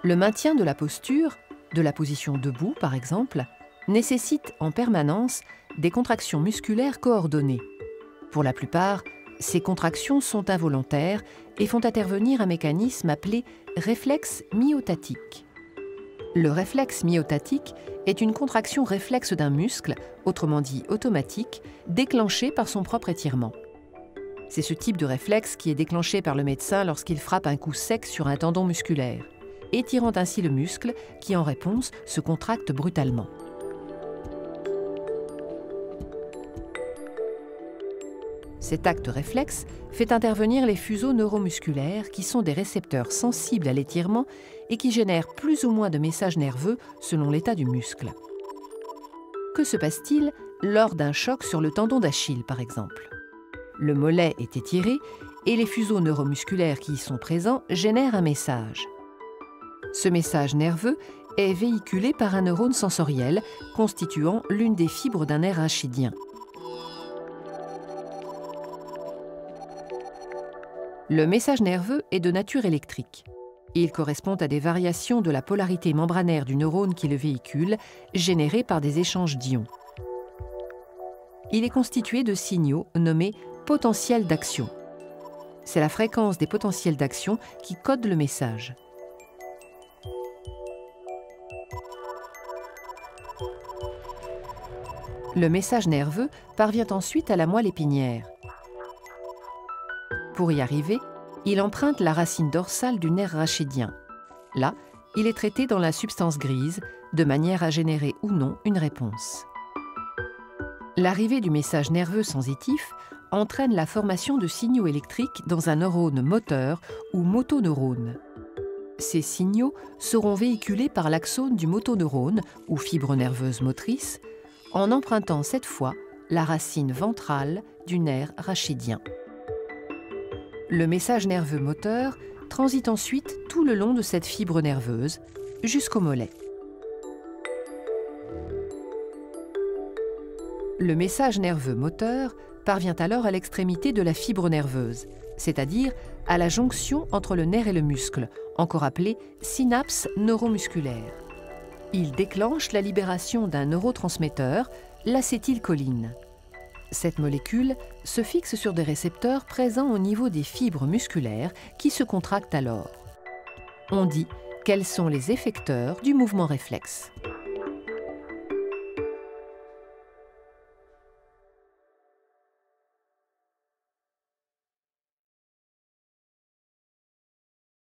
Le maintien de la posture, de la position debout par exemple, nécessite en permanence des contractions musculaires coordonnées. Pour la plupart, ces contractions sont involontaires et font intervenir un mécanisme appelé réflexe myotatique. Le réflexe myotatique est une contraction réflexe d'un muscle, autrement dit automatique, déclenchée par son propre étirement. C'est ce type de réflexe qui est déclenché par le médecin lorsqu'il frappe un coup sec sur un tendon musculaire, étirant ainsi le muscle qui, en réponse, se contracte brutalement. Cet acte réflexe fait intervenir les fuseaux neuromusculaires qui sont des récepteurs sensibles à l'étirement et qui génèrent plus ou moins de messages nerveux selon l'état du muscle. Que se passe-t-il lors d'un choc sur le tendon d'Achille, par exemple ? Le mollet est étiré et les fuseaux neuromusculaires qui y sont présents génèrent un message. Ce message nerveux est véhiculé par un neurone sensoriel constituant l'une des fibres d'un nerf rachidien. Le message nerveux est de nature électrique. Il correspond à des variations de la polarité membranaire du neurone qui le véhicule, générées par des échanges d'ions. Il est constitué de signaux nommés potentiels d'action. C'est la fréquence des potentiels d'action qui code le message. Le message nerveux parvient ensuite à la moelle épinière. Pour y arriver, il emprunte la racine dorsale du nerf rachidien. Là, il est traité dans la substance grise, de manière à générer ou non une réponse. L'arrivée du message nerveux sensitif entraîne la formation de signaux électriques dans un neurone moteur ou motoneurone. Ces signaux seront véhiculés par l'axone du motoneurone ou fibre nerveuse motrice, en empruntant cette fois la racine ventrale du nerf rachidien. Le message nerveux moteur transite ensuite tout le long de cette fibre nerveuse jusqu'au mollet. Le message nerveux moteur parvient alors à l'extrémité de la fibre nerveuse, c'est-à-dire à la jonction entre le nerf et le muscle, encore appelée synapse neuromusculaire. Il déclenche la libération d'un neurotransmetteur, l'acétylcholine. Cette molécule se fixe sur des récepteurs présents au niveau des fibres musculaires qui se contractent alors. On dit qu'elles sont les effecteurs du mouvement réflexe.